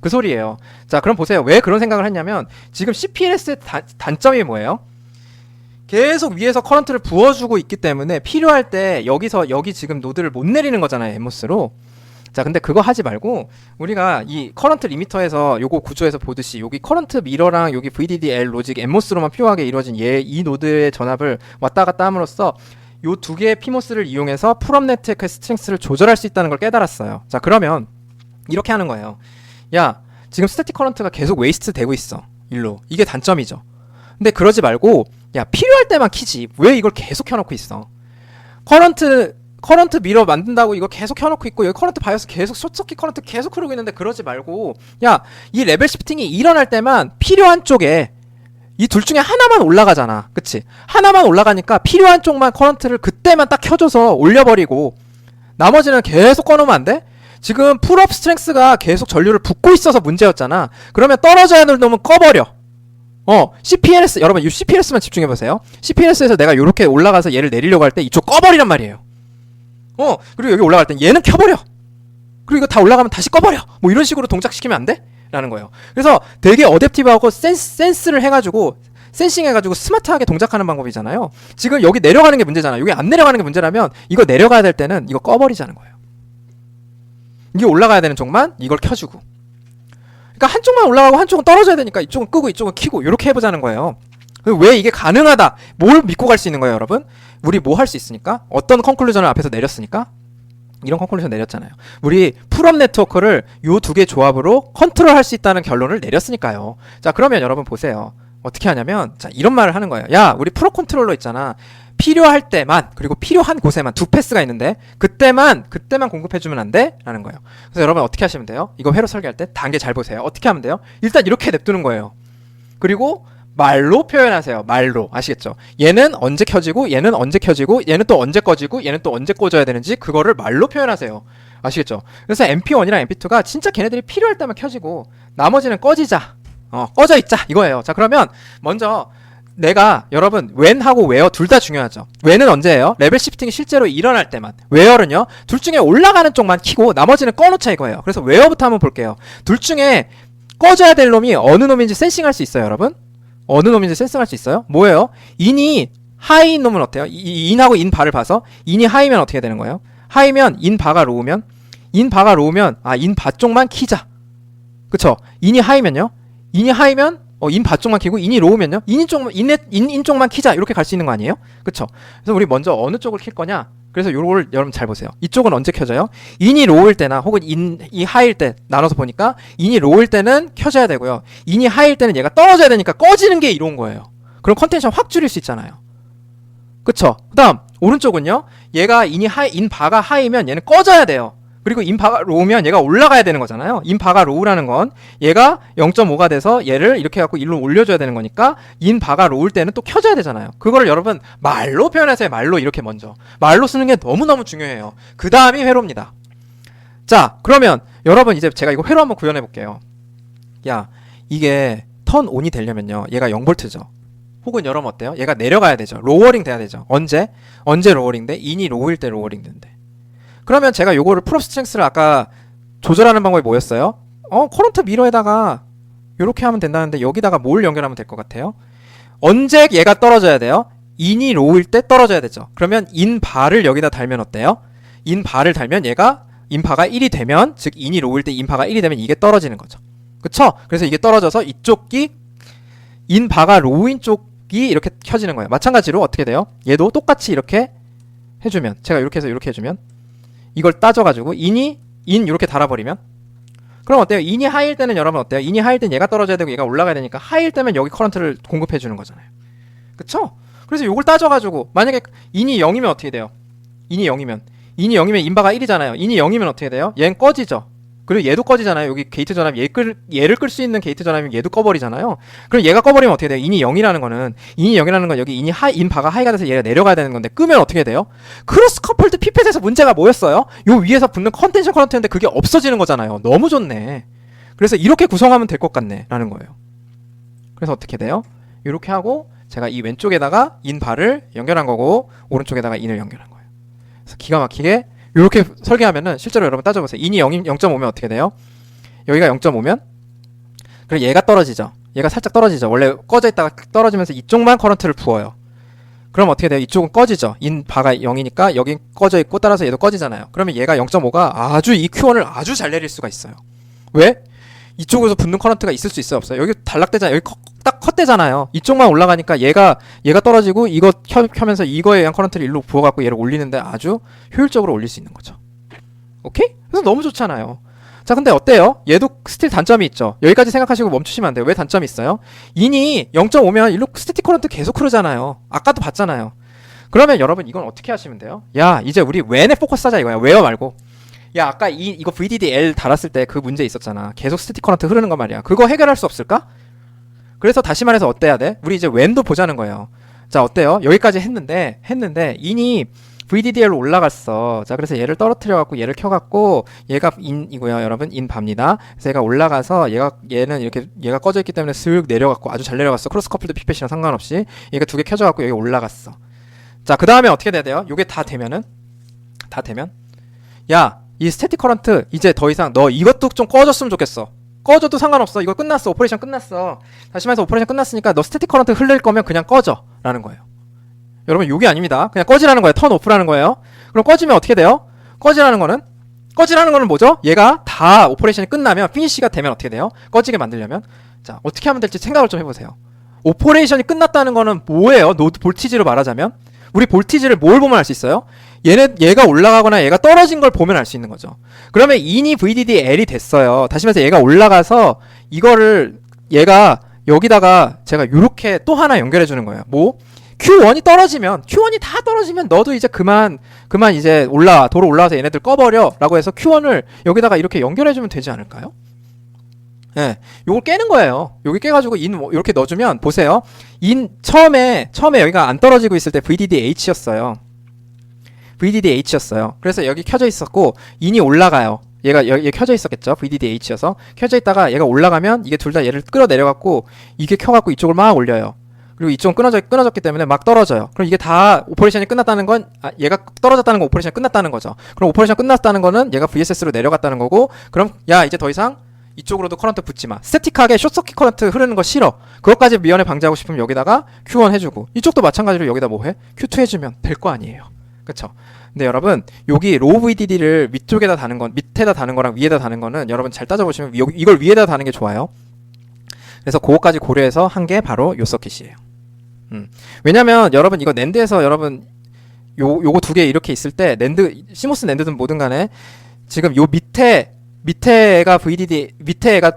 그 소리예요. 자, 그럼 보세요. 왜 그런 생각을 했냐면, 지금 CPLS의 단점이 뭐예요? 계속 위에서 커런트를 부어주고 있기 때문에 필요할 때 여기 지금 노드를 못 내리는 거잖아요, 엠모스로. 자, 근데 그거 하지 말고 우리가 이 커런트 리미터에서 요거 구조에서 보듯이 여기 커런트 미러랑 여기 VDDL 로직 엠모스로만 표하게 이루어진 이 노드의 전압을 왔다 갔다 함으로써 요 두 개의 피모스를 이용해서 풀업 네트워크의 스트렝스를 조절할 수 있다는 걸 깨달았어요. 자, 그러면 이렇게 하는 거예요. 야, 지금 스태틱 커런트가 계속 웨이스트 되고 있어, 일로. 이게 단점이죠. 근데 그러지 말고, 야, 필요할 때만 키지. 왜 이걸 계속 켜놓고 있어? 커런트 미러 만든다고 이거 계속 켜놓고 있고, 여기 커런트 바이어스 계속 숏서킷 커런트 계속 흐르고 있는데, 그러지 말고, 야, 이 레벨 시프팅이 일어날 때만 필요한 쪽에 이 둘 중에 하나만 올라가잖아. 그치? 하나만 올라가니까 필요한 쪽만 커런트를 그때만 딱 켜줘서 올려버리고 나머지는 계속 꺼놓으면 안 돼? 지금 풀업 스트렝스가 계속 전류를 붓고 있어서 문제였잖아. 그러면 떨어져야 할 놈은 꺼버려. CPLS, 여러분 이 CPLS만 집중해보세요. CPLS에서 내가 이렇게 올라가서 얘를 내리려고 할 때 이쪽 꺼버리란 말이에요. 그리고 여기 올라갈 땐 얘는 켜버려. 그리고 이거 다 올라가면 다시 꺼버려. 뭐 이런 식으로 동작시키면 안 돼? 라는 거예요. 그래서 되게 어댑티브하고 센스를 해가지고 센싱 해가지고 스마트하게 동작하는 방법이잖아요. 지금 여기 내려가는 게 문제잖아. 여기 안 내려가는 게 문제라면 이거 내려가야 될 때는 이거 꺼버리자는 거예요. 이게 올라가야 되는 쪽만 이걸 켜주고, 그러니까 한쪽만 올라가고 한쪽은 떨어져야 되니까 이쪽은 끄고 이쪽은 켜고 이렇게 해보자는 거예요. 왜 이게 가능하다? 뭘 믿고 갈 수 있는 거예요, 여러분? 우리 뭐 할 수 있으니까? 어떤 컨클루전을 앞에서 내렸으니까? 이런 컨클루전 내렸잖아요. 우리 풀업 네트워크를 요 두 개 조합으로 컨트롤할 수 있다는 결론을 내렸으니까요. 자, 그러면 여러분 보세요. 어떻게 하냐면, 자, 이런 말을 하는 거예요. 야, 우리 프로 컨트롤러 있잖아. 필요할 때만, 그리고 필요한 곳에만 두 패스가 있는데 그때만 공급해주면 안 돼? 라는 거예요. 그래서 여러분 어떻게 하시면 돼요? 이거 회로 설계할 때 단계 잘 보세요. 어떻게 하면 돼요? 일단 이렇게 냅두는 거예요. 그리고 말로 표현하세요. 말로. 아시겠죠? 얘는 언제 켜지고 얘는 언제 켜지고 얘는 또 언제 꺼지고 얘는 또 언제 꺼져야 되는지 그거를 말로 표현하세요. 아시겠죠? 그래서 MP1이랑 MP2가 진짜 걔네들이 필요할 때만 켜지고 나머지는 꺼지자. 꺼져 있자 이거예요. 자, 그러면 먼저 내가 여러분 when하고 where 둘 다 중요하죠. when은 언제예요? 레벨 시프팅이 실제로 일어날 때만. where는요, 둘 중에 올라가는 쪽만 켜고 나머지는 꺼놓자 이거예요. 그래서 where부터 한번 볼게요. 둘 중에 꺼져야 될 놈이 어느 놈인지 센싱할 수 있어요, 여러분? 어느 놈인지 센싱할 수 있어요? 뭐예요? 인이 하이인 놈은 어때요? 인하고 인 바를 봐서 인이 하이면 어떻게 되는 거예요? 하이면 인 바가 로우면 인 바 쪽만 키자. 그쵸? 인이 하이면요? 인이 하이면 인 바 쪽만 키고 인이 로우면요? 인 쪽만 키자. 이렇게 갈 수 있는 거 아니에요? 그쵸? 그래서 우리 먼저 어느 쪽을 킬 거냐? 그래서 요거를 여러분 잘 보세요. 이쪽은 언제 켜져요? 인이 로우일 때나 혹은 인이 하이일 때 나눠서 보니까 인이 로우일 때는 켜져야 되고요. 인이 하이일 때는 얘가 떨어져야 되니까 꺼지는 게 이로운 거예요. 그럼 컨텐션 확 줄일 수 있잖아요. 그쵸? 그 다음 오른쪽은요. 얘가 인 바가 하이면 얘는 꺼져야 돼요. 그리고 인 바가 로우면 얘가 올라가야 되는 거잖아요. 인 바가 로우라는 건 얘가 0.5가 돼서 얘를 이렇게 갖고 1로 올려줘야 되는 거니까 인 바가 로우일 때는 또 켜져야 되잖아요. 그거를 여러분 말로 표현하세요. 말로 이렇게 먼저. 말로 쓰는 게 너무너무 중요해요. 그 다음이 회로입니다. 자, 그러면 여러분 이제 제가 이거 회로 한번 구현해 볼게요. 야, 이게 턴 온이 되려면요. 얘가 0V죠. 혹은 여러분 어때요? 얘가 내려가야 되죠. 로어링 돼야 되죠. 언제 로어링 돼? 인이 로우일 때 로어링 된대. 그러면 제가 요거를 풀업 스트렝스를 아까 조절하는 방법이 뭐였어요? 커런트 미러에다가 요렇게 하면 된다는데 여기다가 뭘 연결하면 될 것 같아요? 언제 얘가 떨어져야 돼요? 인이 로우일 때 떨어져야 되죠. 그러면 인 바를 여기다 달면 어때요? 인 바를 달면 얘가 인 바가 1이 되면, 즉 인이 로우일 때 인 바가 1이 되면 이게 떨어지는 거죠. 그쵸? 그래서 이게 떨어져서 이쪽이 인 바가 로우인 쪽이 이렇게 켜지는 거예요. 마찬가지로 어떻게 돼요? 얘도 똑같이 이렇게 해주면, 제가 이렇게 해서 이렇게 해주면 이걸 따져가지고 인 이렇게 달아버리면, 그럼 어때요? 인이 하이일 때는 여러분 어때요? 인이 하이일 때는 얘가 떨어져야 되고 얘가 올라가야 되니까 하이일 때면 여기 커런트를 공급해주는 거잖아요. 그쵸? 그래서 요걸 따져가지고 만약에 인이 0이면 어떻게 돼요? 인이 0이면 인바가 1이잖아요. 인이 0이면 어떻게 돼요? 얘는 꺼지죠. 그리고 얘도 꺼지잖아요. 여기 게이트 전압 얘를 끌 수 있는 게이트 전압이면 얘도 꺼버리잖아요. 그럼 얘가 꺼버리면 어떻게 돼요? 인이 0이라는 건 여기 인 바가 하이가 돼서 얘가 내려가야 되는 건데, 끄면 어떻게 돼요? 크로스 커플드 피펫에서 문제가 뭐였어요? 요 위에서 붙는 컨텐션 커런트인데 그게 없어지는 거잖아요. 너무 좋네. 그래서 이렇게 구성하면 될 것 같네 라는 거예요. 그래서 어떻게 돼요? 이렇게 하고 제가 이 왼쪽에다가 인 바를 연결한 거고 오른쪽에다가 인을 연결한 거예요. 그래서 기가 막히게 이렇게 설계하면은 실제로 여러분 따져보세요. 인이 0.5면 어떻게 돼요? 여기가 0.5면 그럼 얘가 떨어지죠. 얘가 살짝 떨어지죠. 원래 꺼져 있다가 떨어지면서 이쪽만 커런트를 부어요. 그럼 어떻게 돼요? 이쪽은 꺼지죠. 인 바가 0이니까 여긴 꺼져 있고 따라서 얘도 꺼지잖아요. 그러면 얘가 0.5가 아주 이 Q1을 아주 잘 내릴 수가 있어요. 왜? 이쪽에서 붙는 커런트가 있을 수 있어요, 없어요? 여기 단락되잖아요. 여기 딱 컷되잖아요. 이쪽만 올라가니까 얘가 떨어지고 이거 켜면서 이거에 의한 커런트를 일로 부어갖고 얘를 올리는데 아주 효율적으로 올릴 수 있는 거죠. 오케이? 그래서 너무 좋잖아요. 자, 근데 어때요? 얘도 스틸 단점이 있죠. 여기까지 생각하시고 멈추시면 안 돼요. 왜 단점이 있어요? 인이 0.5면 일로 스태틱 커런트 계속 흐르잖아요. 아까도 봤잖아요. 그러면 여러분 이건 어떻게 하시면 돼요? 야, 이제 우리 when에 포커스 하자 이거야. where 말고. 야, 아까 이거 VDD-L 달았을 때 그 문제 있었잖아. 계속 스태틱 커런트 흐르는 거 말이야. 그거 해결할 수 없을까? 그래서 다시 말해서 어때야 돼? 우리 이제 웬도 보자는 거예요. 자, 어때요? 여기까지 했는데 인이 VDDL로 올라갔어. 자, 그래서 얘를 떨어뜨려 갖고 얘를 켜 갖고 얘가 인이고요, 여러분. 인 밥니다. 그래서 얘가 올라가서 얘는 이렇게 얘가 꺼져 있기 때문에 슥 내려 갖고 아주 잘 내려갔어. 크로스 커플드 픽펫이랑 상관없이 얘가 두 개 켜져 갖고 여기 올라갔어. 자, 그다음에 어떻게 돼야 돼요? 요게 다 되면 야, 이 스태틱 커런트 이제 더 이상 너 이것도 좀 꺼졌으면 좋겠어. 꺼져도 상관없어. 이거 끝났어. 오퍼레이션 끝났어. 다시 말해서 오퍼레이션 끝났으니까 너 스태틱 커런트 흘릴 거면 그냥 꺼져 라는 거예요. 여러분, 요게 아닙니다. 그냥 꺼지라는 거예요. 턴 오프라는 거예요. 그럼 꺼지면 어떻게 돼요? 꺼지라는 거는 뭐죠? 얘가 다 오퍼레이션이 끝나면 피니시가 되면 어떻게 돼요? 꺼지게 만들려면 자, 어떻게 하면 될지 생각을 좀 해보세요. 오퍼레이션이 끝났다는 거는 뭐예요? 노드 볼티지로 말하자면 우리 볼티지를 뭘 보면 알 수 있어요? 얘가 올라가거나 얘가 떨어진 걸 보면 알 수 있는 거죠. 그러면 인이 VDDL이 됐어요. 다시 말해서 얘가 올라가서 이거를 얘가 여기다가 제가 요렇게 또 하나 연결해 주는 거예요. 뭐? Q1이 다 떨어지면 너도 이제 그만 이제 도로 올라와서 얘네들 꺼버려 라고 해서 Q1을 여기다가 이렇게 연결해 주면 되지 않을까요? 예, 요걸 깨는 거예요. 여기 깨가지고 이렇게 넣어주면 보세요. 처음에 여기가 안 떨어지고 있을 때 VDDH였어요. 그래서 여기 켜져 있었고 인이 올라가요. 얘가 여기 켜져 있었겠죠. VDDH여서 켜져 있다가 얘가 올라가면 이게 둘 다 얘를 끌어내려갖고 이게 켜갖고 이쪽을 막 올려요. 그리고 이쪽은 끊어졌기 때문에 막 떨어져요. 그럼 이게 다 오퍼레이션이 끝났다는 건 얘가 떨어졌다는 건 오퍼레이션이 끝났다는 거죠. 그럼 오퍼레이션 끝났다는 거는 얘가 VSS로 내려갔다는 거고, 그럼 야 이제 더 이상 이쪽으로도 커런트 붙지 마. 스태틱하게 숏서킷 커런트 흐르는 거 싫어. 그것까지 미연에 방지하고 싶으면 여기다가 Q1 해주고, 이쪽도 마찬가지로 여기다 뭐 해? Q2 해주면 될 거 아니에요. 그쵸? 근데 여러분, 여기 로우 VDD를 밑에다 다는 거랑 위에다 다는 거는 여러분 잘 따져보시면 이걸 위에다 다는 게 좋아요. 그래서 그거까지 고려해서 한 게 바로 요 서킷이에요. 왜냐면 여러분 이거 낸드에서 여러분 요거 두 개 이렇게 있을 때 시모스 낸드든 뭐든 간에 지금 요 밑에 애가 VDD 밑에 애가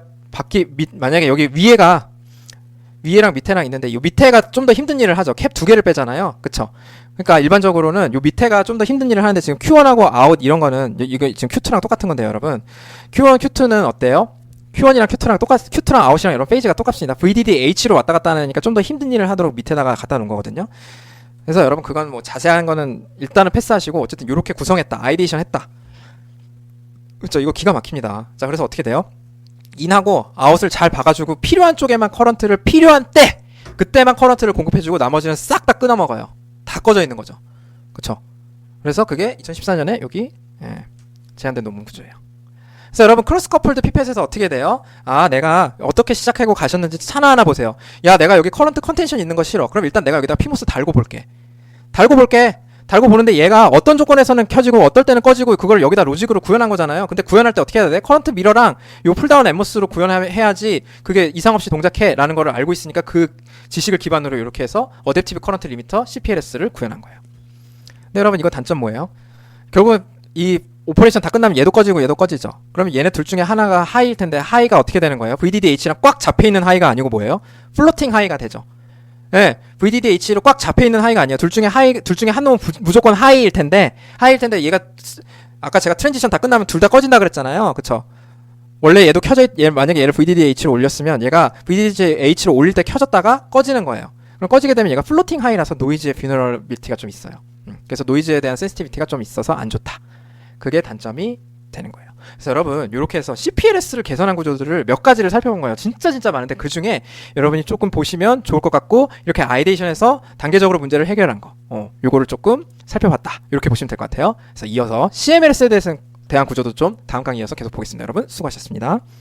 만약에 여기 위에랑 밑에랑 있는데 요 밑에가 좀 더 힘든 일을 하죠. 캡 두 개를 빼잖아요. 그쵸? 그러니까 일반적으로는 요 밑에가 좀 더 힘든 일을 하는데 지금 Q1하고 아웃 이런 거는 이거 지금 Q2랑 똑같은 건데요, 여러분. Q1, Q2는 어때요? Q1이랑 Q2랑 아웃이랑 이런 페이지가 똑같습니다. VDDH로 왔다 갔다 하니까 좀 더 힘든 일을 하도록 밑에다가 갖다 놓은 거거든요. 그래서 여러분 그건 뭐 자세한 거는 일단은 패스하시고 어쨌든 요렇게 구성했다. 아이데이션 했다. 그렇죠? 이거 기가 막힙니다. 자, 그래서 어떻게 돼요? 인하고 아웃을 잘 봐가지고 필요한 쪽에만 커런트를 필요한 때 그때만 커런트를 공급해주고 나머지는 싹 다 끊어먹어요. 다 꺼져 있는 거죠. 그쵸? 그래서 그게 2014년에 여기 제한된 논문 구조예요. 그래서 여러분 크로스 커플드 피펫에서 어떻게 돼요? 내가 어떻게 시작하고 가셨는지 하나하나 보세요. 야, 내가 여기 커런트 컨텐션 있는 거 싫어. 그럼 일단 내가 여기다 피모스 달고 볼게. 달고 보는데 얘가 어떤 조건에서는 켜지고 어떨 때는 꺼지고 그걸 여기다 로직으로 구현한 거잖아요. 근데 구현할 때 어떻게 해야 돼? 커런트 미러랑 요 풀다운 엠모스로 구현해야지 그게 이상 없이 동작해 라는 걸 알고 있으니까 그 지식을 기반으로 이렇게 해서 어댑티브 커런트 리미터 CPLS를 구현한 거예요. 근데 여러분 이거 단점 뭐예요? 결국 이 오퍼레이션 다 끝나면 얘도 꺼지고 얘도 꺼지죠. 그러면 얘네 둘 중에 하나가 하이일 텐데 하이가 어떻게 되는 거예요? VDDH랑 꽉 잡혀있는 하이가 아니고 뭐예요? 플로팅 하이가 되죠. 네, VDDH로 꽉 잡혀있는 하이가 아니에요. 둘 중에 한 놈은 무조건 하이일 텐데 얘가 아까 제가 트랜지션 다 끝나면 둘 다 꺼진다 그랬잖아요. 그쵸? 원래 얘도 만약에 얘를 VDDH로 올렸으면 얘가 VDDH로 올릴 때 켜졌다가 꺼지는 거예요. 그럼 꺼지게 되면 얘가 플로팅 하이라서 노이즈의 뷰너러빌티가 좀 있어요. 그래서 노이즈에 대한 센시티비티가 좀 있어서 안 좋다. 그게 단점이 되는 거예요. 그래서 여러분 이렇게 해서 CPLS를 개선한 구조들을 몇 가지를 살펴본 거예요. 진짜 많은데 그 중에 여러분이 조금 보시면 좋을 것 같고 이렇게 아이데이션에서 단계적으로 문제를 해결한 거 요거를 조금 살펴봤다. 이렇게 보시면 될 것 같아요. 그래서 이어서 CMLS에 대한 구조도 좀 다음 강의 이어서 계속 보겠습니다. 여러분 수고하셨습니다.